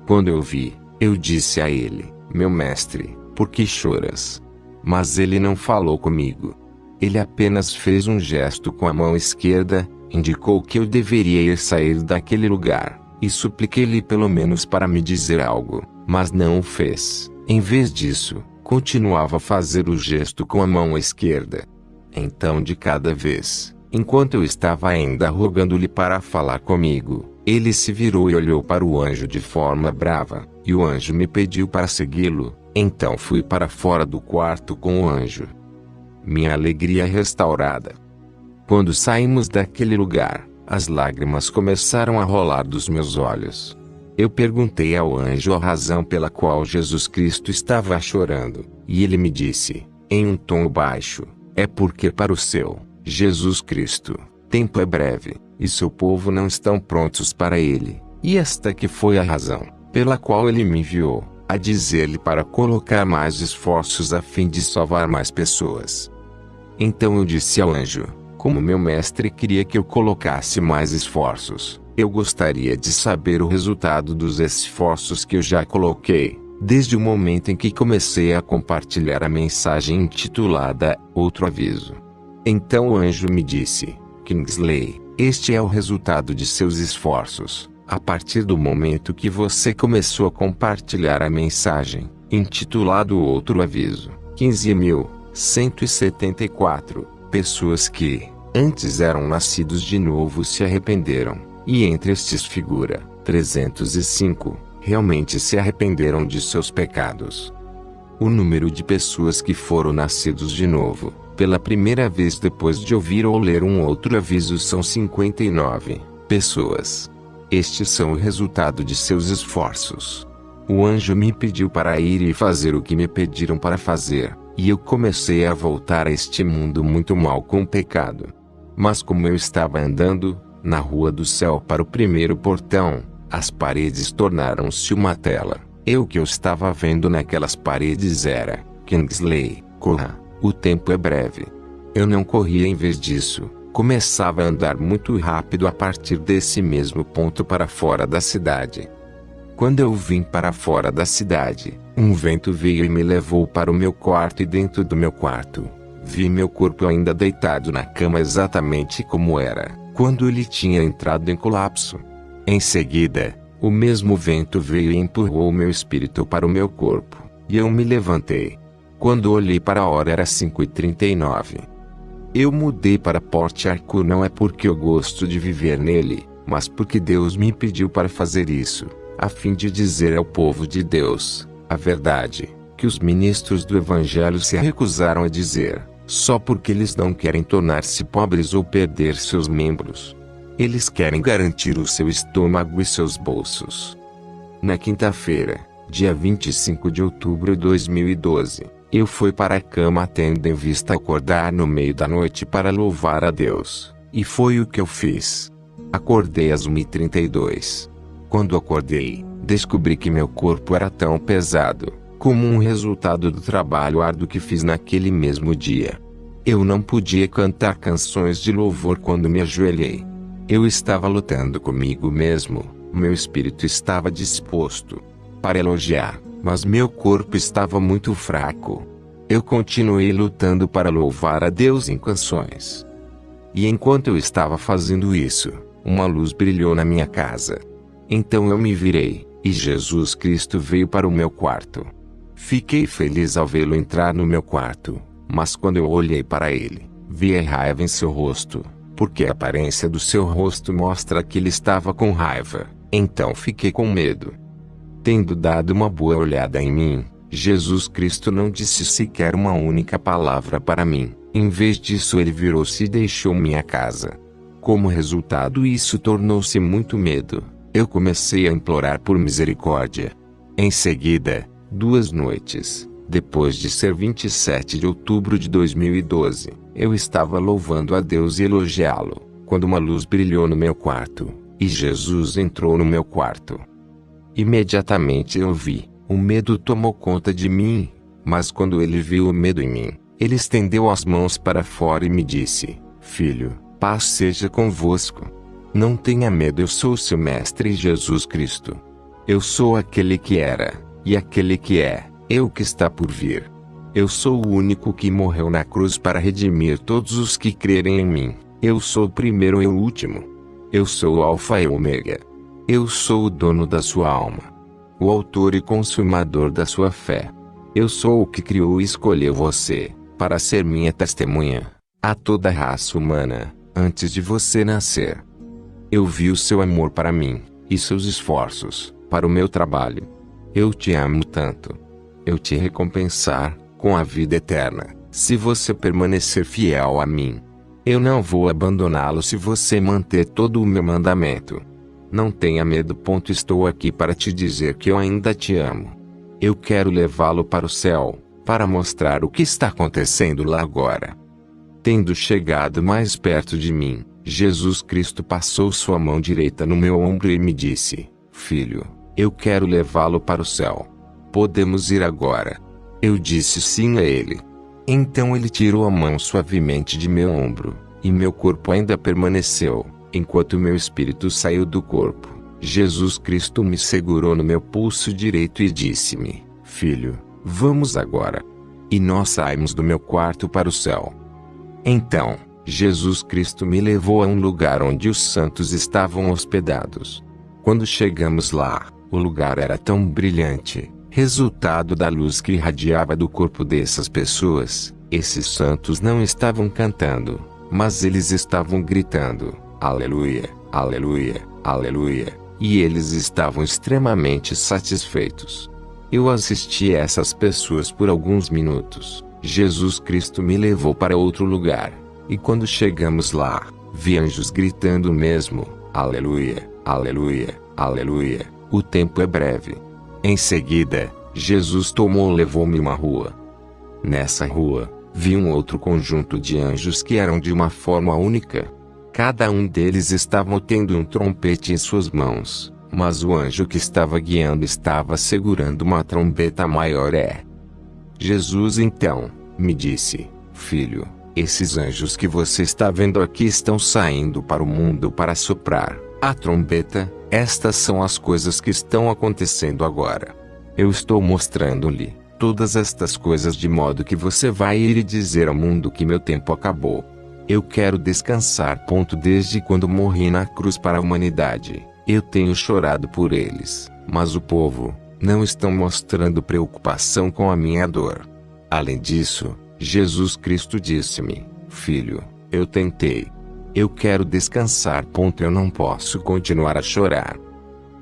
Quando eu vi, eu disse a ele: meu mestre, por que choras? Mas ele não falou comigo. Ele apenas fez um gesto com a mão esquerda, indicou que eu deveria ir sair daquele lugar, e supliquei-lhe pelo menos para me dizer algo, mas não o fez. Em vez disso, continuava a fazer o gesto com a mão esquerda. Então, de cada vez, enquanto eu estava ainda rogando-lhe para falar comigo, ele se virou e olhou para o anjo de forma brava, e o anjo me pediu para segui-lo. Então fui para fora do quarto com o anjo. Minha alegria restaurada. Quando saímos daquele lugar, as lágrimas começaram a rolar dos meus olhos. Eu perguntei ao anjo a razão pela qual Jesus Cristo estava chorando, e ele me disse, em um tom baixo: é porque para o seu, Jesus Cristo, tempo é breve, e seu povo não estão prontos para ele. E esta que foi a razão pela qual ele me enviou, a dizer-lhe para colocar mais esforços a fim de salvar mais pessoas. Então eu disse ao anjo: como meu mestre queria que eu colocasse mais esforços, eu gostaria de saber o resultado dos esforços que eu já coloquei, desde o momento em que comecei a compartilhar a mensagem intitulada Outro Aviso. Então o anjo me disse: Kingsley, este é o resultado de seus esforços. A partir do momento que você começou a compartilhar a mensagem, intitulado Outro Aviso, 15.174 pessoas que, antes eram nascidos de novo se arrependeram, e entre estes figura, 305, realmente se arrependeram de seus pecados. O número de pessoas que foram nascidos de novo, pela primeira vez depois de ouvir ou ler um outro aviso são 59 pessoas. Estes são o resultado de seus esforços. O anjo me pediu para ir e fazer o que me pediram para fazer, e eu comecei a voltar a este mundo muito mal com o pecado. Mas como eu estava andando, na rua do céu para o primeiro portão, as paredes tornaram-se uma tela. O que eu estava vendo naquelas paredes era: Kingsley, corra, o tempo é breve. Eu não corria em vez disso. Começava a andar muito rápido a partir desse mesmo ponto para fora da cidade. Quando eu vim para fora da cidade, um vento veio e me levou para o meu quarto, e dentro do meu quarto, vi meu corpo ainda deitado na cama exatamente como era, quando ele tinha entrado em colapso. Em seguida, o mesmo vento veio e empurrou meu espírito para o meu corpo, e eu me levantei. Quando olhei para a hora era 5h39. Eu mudei para Port Arthur não é porque eu gosto de viver nele, mas porque Deus me pediu para fazer isso, a fim de dizer ao povo de Deus a verdade, que os ministros do Evangelho se recusaram a dizer, só porque eles não querem tornar-se pobres ou perder seus membros. Eles querem garantir o seu estômago e seus bolsos. Na quinta-feira, dia 25 de outubro de 2012, eu fui para a cama tendo em vista acordar no meio da noite para louvar a Deus, e foi o que eu fiz. Acordei às 1h32. Quando acordei, descobri que meu corpo era tão pesado, como um resultado do trabalho árduo que fiz naquele mesmo dia. Eu não podia cantar canções de louvor quando me ajoelhei. Eu estava lutando comigo mesmo, meu espírito estava disposto para elogiar, mas meu corpo estava muito fraco. Eu continuei lutando para louvar a Deus em canções. E enquanto eu estava fazendo isso, uma luz brilhou na minha casa. Então eu me virei, e Jesus Cristo veio para o meu quarto. Fiquei feliz ao vê-lo entrar no meu quarto, mas quando eu olhei para ele, vi a raiva em seu rosto, porque a aparência do seu rosto mostra que ele estava com raiva. Então fiquei com medo. Tendo dado uma boa olhada em mim, Jesus Cristo não disse sequer uma única palavra para mim. Em vez disso, ele virou-se e deixou minha casa. Como resultado, isso tornou-se muito medo. Eu comecei a implorar por misericórdia. Em seguida, 2 noites depois de ser 27 de outubro de 2012, eu estava louvando a Deus e elogiá-lo, quando uma luz brilhou no meu quarto, e Jesus entrou no meu quarto. Imediatamente eu vi, o medo tomou conta de mim, mas quando ele viu o medo em mim, ele estendeu as mãos para fora e me disse: Filho, paz seja convosco. Não tenha medo, eu sou seu mestre Jesus Cristo. Eu sou aquele que era, e aquele que é, eu que está por vir. Eu sou o único que morreu na cruz para redimir todos os que crerem em mim. Eu sou o primeiro e o último. Eu sou o Alfa e o Ômega. Eu sou o dono da sua alma, o autor e consumador da sua fé. Eu sou o que criou e escolheu você, para ser minha testemunha, a toda a raça humana, antes de você nascer. Eu vi o seu amor para mim, e seus esforços, para o meu trabalho. Eu te amo tanto. Eu te recompensar, com a vida eterna, se você permanecer fiel a mim. Eu não vou abandoná-lo se você manter todo o meu mandamento. Não tenha medo. Estou aqui para te dizer que eu ainda te amo. Eu quero levá-lo para o céu, para mostrar o que está acontecendo lá agora. Tendo chegado mais perto de mim, Jesus Cristo passou sua mão direita no meu ombro e me disse: Filho, eu quero levá-lo para o céu. Podemos ir agora? Eu disse sim a ele. Então ele tirou a mão suavemente de meu ombro, e meu corpo ainda permaneceu, enquanto meu espírito saiu do corpo. Jesus Cristo me segurou no meu pulso direito e disse-me: Filho, vamos agora. E nós saímos do meu quarto para o céu. Então, Jesus Cristo me levou a um lugar onde os santos estavam hospedados. Quando chegamos lá, o lugar era tão brilhante, resultado da luz que irradiava do corpo dessas pessoas. Esses santos não estavam cantando, mas eles estavam gritando: Aleluia, aleluia, aleluia. E eles estavam extremamente satisfeitos. Eu assisti a essas pessoas por alguns minutos. Jesus Cristo me levou para outro lugar. E quando chegamos lá, vi anjos gritando o mesmo: Aleluia, aleluia, aleluia. O tempo é breve. Em seguida, Jesus levou-me uma rua. Nessa rua, vi um outro conjunto de anjos que eram de uma forma única. Cada um deles estava tendo um trompete em suas mãos, mas o anjo que estava guiando estava segurando uma trombeta maior. Jesus então me disse: Filho, esses anjos que você está vendo aqui estão saindo para o mundo para soprar a trombeta. Estas são as coisas que estão acontecendo agora. Eu estou mostrando-lhe todas estas coisas de modo que você vai ir e dizer ao mundo que meu tempo acabou. Eu quero descansar. Desde quando morri na cruz para a humanidade, eu tenho chorado por eles, mas o povo não estão mostrando preocupação com a minha dor. Além disso, Jesus Cristo disse-me: Filho, eu tentei. Eu quero descansar. Eu não posso continuar a chorar.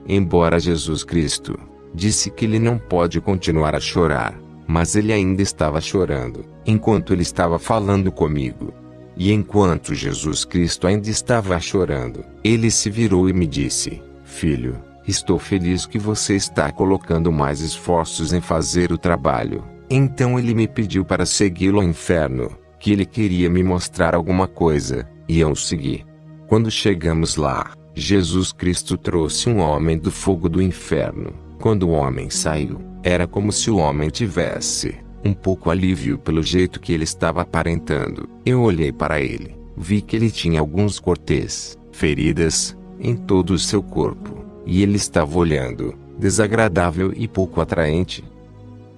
Embora Jesus Cristo disse que ele não pode continuar a chorar, mas ele ainda estava chorando, enquanto ele estava falando comigo. E enquanto Jesus Cristo ainda estava chorando, ele se virou e me disse: Filho, estou feliz que você está colocando mais esforços em fazer o trabalho. Então ele me pediu para segui-lo ao inferno, que ele queria me mostrar alguma coisa, e eu o segui. Quando chegamos lá, Jesus Cristo trouxe um homem do fogo do inferno. Quando o homem saiu, era como se o homem tivesse um pouco alívio pelo jeito que ele estava aparentando. Eu olhei para ele, vi que ele tinha alguns cortes, feridas, em todo o seu corpo, e ele estava olhando, desagradável e pouco atraente.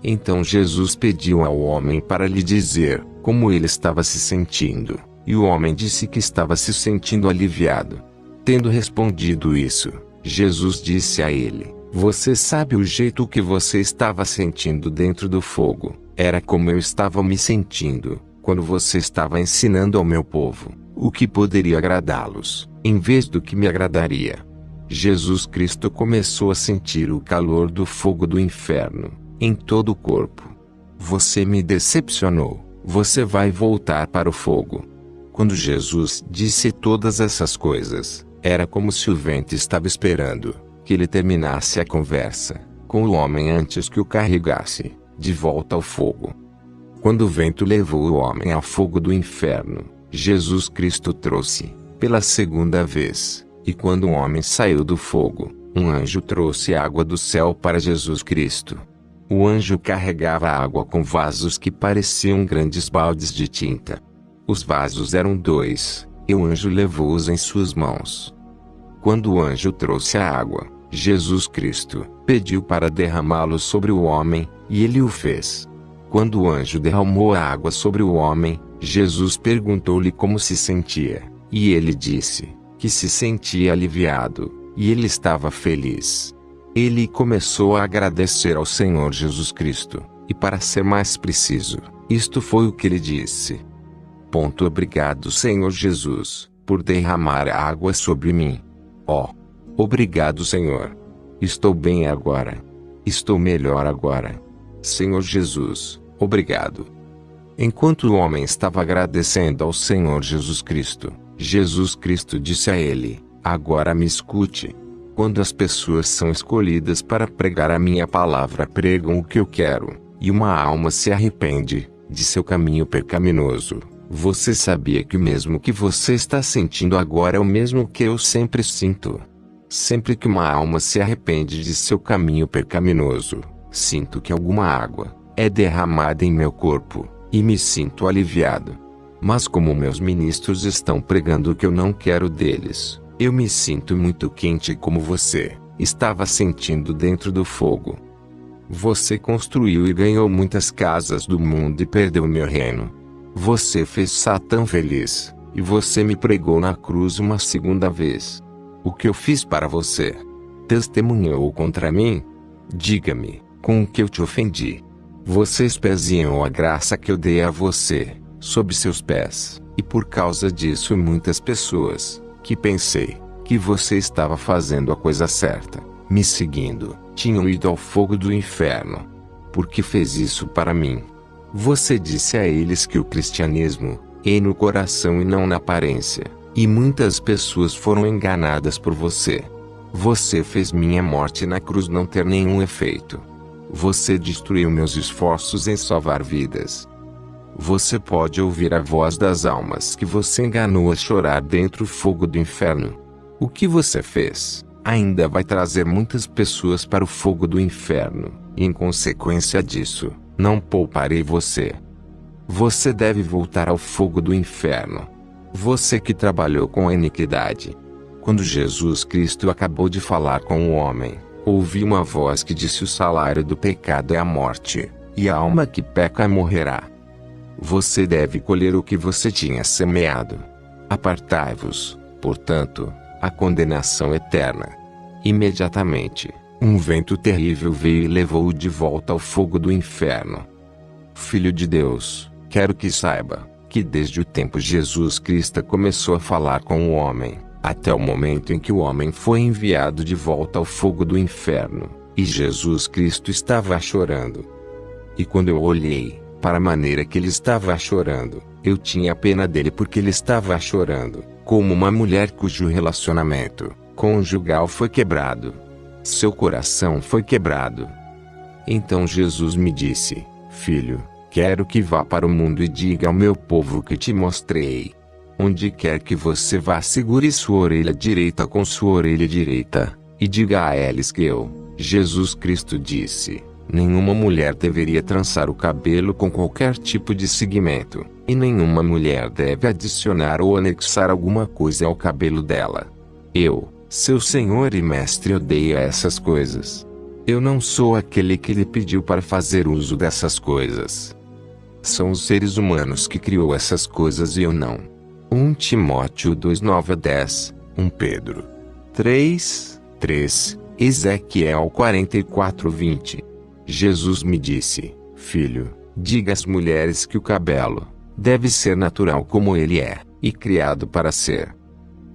Então Jesus pediu ao homem para lhe dizer como ele estava se sentindo, e o homem disse que estava se sentindo aliviado. Tendo respondido isso, Jesus disse a ele: Você sabe o jeito que você estava sentindo dentro do fogo? Era como eu estava me sentindo, quando você estava ensinando ao meu povo o que poderia agradá-los, em vez do que me agradaria. Jesus Cristo começou a sentir o calor do fogo do inferno, em todo o corpo. Você me decepcionou, você vai voltar para o fogo. Quando Jesus disse todas essas coisas, era como se o vento estava esperando que ele terminasse a conversa com o homem antes que o carregasse de volta ao fogo. Quando o vento levou o homem ao fogo do inferno, Jesus Cristo trouxe pela segunda vez, e quando o homem saiu do fogo, um anjo trouxe água do céu para Jesus Cristo. O anjo carregava água com vasos que pareciam grandes baldes de tinta. Os vasos eram 2, e o anjo levou-os em suas mãos. Quando o anjo trouxe a água, Jesus Cristo pediu para derramá-lo sobre o homem, e ele o fez. Quando o anjo derramou a água sobre o homem, Jesus perguntou-lhe como se sentia, e ele disse que se sentia aliviado, e ele estava feliz. Ele começou a agradecer ao Senhor Jesus Cristo, e para ser mais preciso, isto foi o que ele disse. Obrigado, Senhor Jesus, por derramar a água sobre mim. Obrigado, Senhor. Estou bem agora. Estou melhor agora. Senhor Jesus, obrigado. Enquanto o homem estava agradecendo ao Senhor Jesus Cristo disse a ele: agora me escute. Quando as pessoas são escolhidas para pregar a minha palavra, pregam o que eu quero, e uma alma se arrepende de seu caminho pecaminoso, você sabia que o mesmo que você está sentindo agora é o mesmo que eu sempre sinto? Sempre que uma alma se arrepende de seu caminho pecaminoso, sinto que alguma água é derramada em meu corpo, e me sinto aliviado. Mas como meus ministros estão pregando o que eu não quero deles, eu me sinto muito quente como você estava sentindo dentro do fogo. Você construiu e ganhou muitas casas do mundo e perdeu meu reino. Você fez Satã feliz, e você me pregou na cruz uma segunda vez. O que eu fiz para você? Testemunhou contra mim? Diga-me, com o que eu te ofendi? Você espezinhou a graça que eu dei a você, sob seus pés, e por causa disso muitas pessoas, que pensei que você estava fazendo a coisa certa, me seguindo, tinham ido ao fogo do inferno. Por que fez isso para mim? Você disse a eles que o cristianismo é no coração e não na aparência, e muitas pessoas foram enganadas por você. Você fez minha morte na cruz não ter nenhum efeito. Você destruiu meus esforços em salvar vidas. Você pode ouvir a voz das almas que você enganou a chorar dentro do fogo do inferno. O que você fez ainda vai trazer muitas pessoas para o fogo do inferno, e em consequência disso, não pouparei você. Você deve voltar ao fogo do inferno. Você que trabalhou com a iniquidade. Quando Jesus Cristo acabou de falar com o homem, ouvi uma voz que disse: o salário do pecado é a morte, e a alma que peca morrerá. Você deve colher o que você tinha semeado. Apartai-vos, portanto, a condenação eterna. Imediatamente, um vento terrível veio e levou-o de volta ao fogo do inferno. Filho de Deus, quero que saiba que desde o tempo Jesus Cristo começou a falar com o homem, até o momento em que o homem foi enviado de volta ao fogo do inferno, e Jesus Cristo estava chorando. E quando eu olhei para a maneira que ele estava chorando, eu tinha pena dele porque ele estava chorando, como uma mulher cujo relacionamento conjugal foi quebrado. Seu coração foi quebrado. Então Jesus me disse: filho, quero que vá para o mundo e diga ao meu povo que te mostrei. Onde quer que você vá, segure sua orelha direita com sua orelha direita, e diga a eles que eu, Jesus Cristo, disse: nenhuma mulher deveria trançar o cabelo com qualquer tipo de segmento, e nenhuma mulher deve adicionar ou anexar alguma coisa ao cabelo dela. Eu, seu Senhor e Mestre, odeio essas coisas. Eu não sou aquele que lhe pediu para fazer uso dessas coisas. São os seres humanos que criou essas coisas e eu não. 1 Timóteo 2:9-10, 1 Pedro 3:3, Ezequiel 44:20. Jesus me disse: filho, diga às mulheres que o cabelo deve ser natural como ele é, e criado para ser.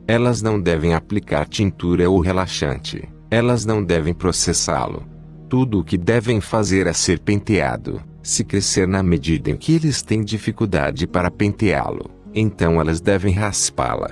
Elas não devem aplicar tintura ou relaxante, elas não devem processá-lo. Tudo o que devem fazer é ser penteado. Se crescer na medida em que eles têm dificuldade para penteá-lo, então elas devem raspá-la.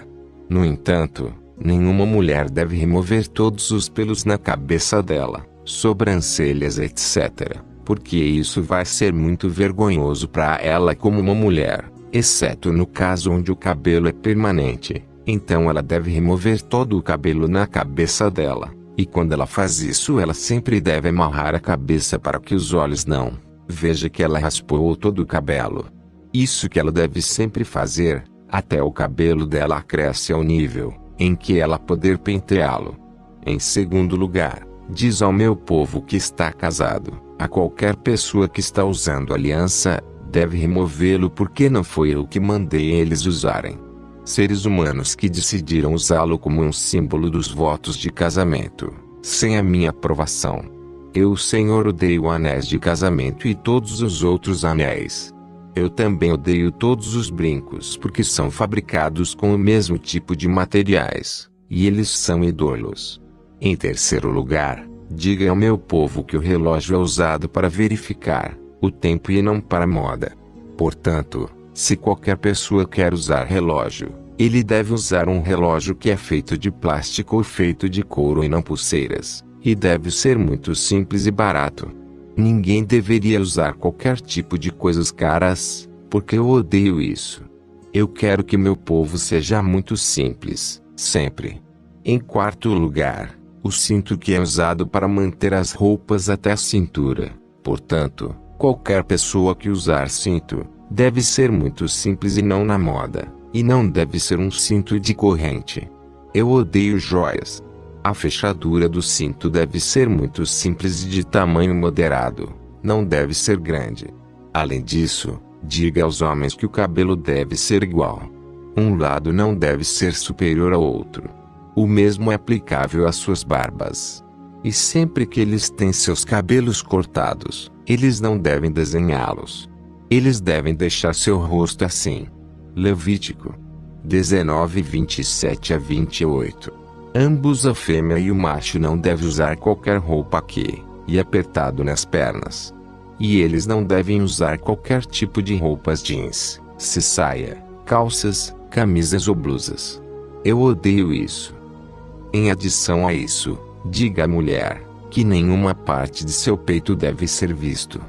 No entanto, nenhuma mulher deve remover todos os pelos na cabeça dela, sobrancelhas, etc., porque isso vai ser muito vergonhoso para ela como uma mulher, exceto no caso onde o cabelo é permanente. Então ela deve remover todo o cabelo na cabeça dela, e quando ela faz isso, ela sempre deve amarrar a cabeça para que os olhos não veja que ela raspou todo o cabelo. Isso que ela deve sempre fazer. até o cabelo dela cresce ao nível em que ela poder penteá-lo. Em segundo lugar, diz ao meu povo que está casado, a qualquer pessoa que está usando aliança, deve removê-lo porque não foi eu que mandei eles usarem. Seres humanos que decidiram usá-lo como um símbolo dos votos de casamento, sem a minha aprovação. Eu, o Senhor, odeio anéis de casamento e todos os outros anéis. Eu também odeio todos os brincos porque são fabricados com o mesmo tipo de materiais, e eles são ídolos. Em terceiro lugar, diga ao meu povo que o relógio é usado para verificar o tempo e não para moda. Portanto, se qualquer pessoa quer usar relógio, ele deve usar um relógio que é feito de plástico ou feito de couro e não pulseiras, e deve ser muito simples e barato. Ninguém deveria usar qualquer tipo de coisas caras, porque eu odeio isso. Eu quero que meu povo seja muito simples, sempre. Em quarto lugar, o cinto que é usado para manter as roupas até a cintura. Portanto, qualquer pessoa que usar cinto, deve ser muito simples e não na moda, e não deve ser um cinto de corrente. Eu odeio joias. A fechadura do cinto deve ser muito simples e de tamanho moderado, não deve ser grande. Além disso, diga aos homens que o cabelo deve ser igual. Um lado não deve ser superior ao outro. O mesmo é aplicável às suas barbas. E sempre que eles têm seus cabelos cortados, eles não devem desenhá-los. Eles devem deixar seu rosto assim. Levítico 19, 27 a 28. Ambos, a fêmea e o macho, não devem usar qualquer roupa que e apertado nas pernas. E eles não devem usar qualquer tipo de roupas jeans, se saia, calças, camisas ou blusas. Eu odeio isso. Em adição a isso, diga à mulher que nenhuma parte de seu peito deve ser visto.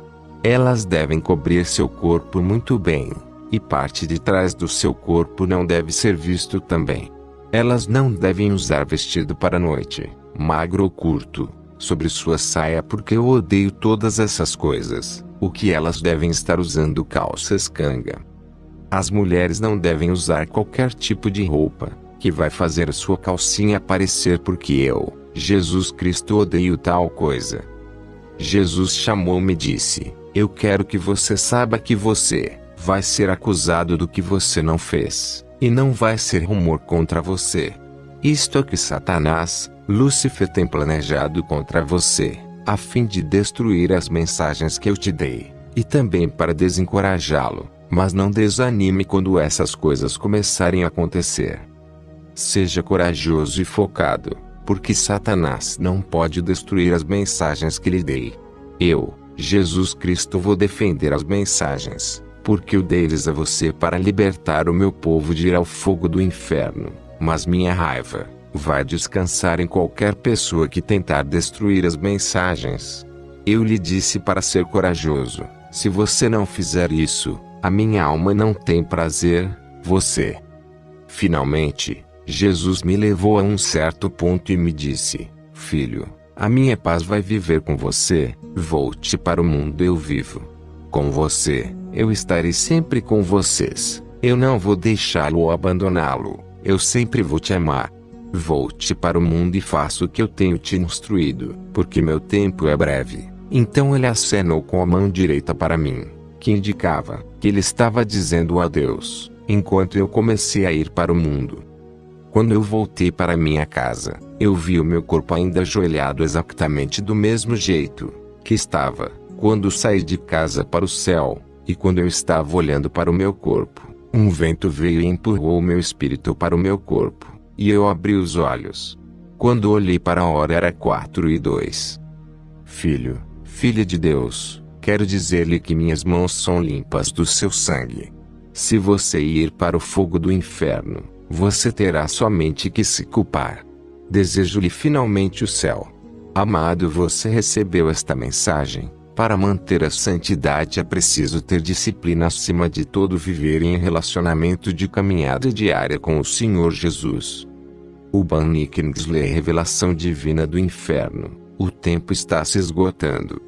Elas devem cobrir seu corpo muito bem, e parte de trás do seu corpo não deve ser visto também. Elas não devem usar vestido para a noite, magro ou curto, sobre sua saia porque eu odeio todas essas coisas. O que elas devem estar usando calças canga. As mulheres não devem usar qualquer tipo de roupa que vai fazer a sua calcinha aparecer porque eu, Jesus Cristo, odeio tal coisa. Jesus chamou-me e disse: eu quero que você saiba que você vai ser acusado do que você não fez. E não vai ser rumor contra você. Isto é que Satanás, Lúcifer, tem planejado contra você, a fim de destruir as mensagens que eu te dei, e também para desencorajá-lo. Mas não desanime quando essas coisas começarem a acontecer. Seja corajoso e focado, porque Satanás não pode destruir as mensagens que lhe dei. Eu, Jesus Cristo, vou defender as mensagens, porque eu dei-lhes a você para libertar o meu povo de ir ao fogo do inferno. Mas minha raiva vai descansar em qualquer pessoa que tentar destruir as mensagens. Eu lhe disse para ser corajoso. Se você não fizer isso, a minha alma não tem prazer, você. Finalmente, Jesus me levou a um certo ponto e me disse: filho, a minha paz vai viver com você, volte para o mundo, eu vivo com você, eu estarei sempre com vocês, eu não vou deixá-lo ou abandoná-lo, eu sempre vou te amar. Volte para o mundo e faça o que eu tenho te instruído, porque meu tempo é breve. Então ele acenou com a mão direita para mim, que indicava que ele estava dizendo adeus, enquanto eu comecei a ir para o mundo. Quando eu voltei para minha casa, eu vi o meu corpo ainda ajoelhado exatamente do mesmo jeito que estava quando saí de casa para o céu, e quando eu estava olhando para o meu corpo, um vento veio e empurrou o meu espírito para o meu corpo, e eu abri os olhos. Quando olhei para a hora era 4:02. Filho, filha de Deus, quero dizer-lhe que minhas mãos são limpas do seu sangue. Se você ir para o fogo do inferno, você terá somente que se culpar. Desejo-lhe finalmente o céu. Amado, você recebeu esta mensagem. Para manter a santidade é preciso ter disciplina, acima de todo viver em relacionamento de caminhada diária com o Senhor Jesus. Urban Kingsley, Revelação Divina do Inferno. O tempo está se esgotando.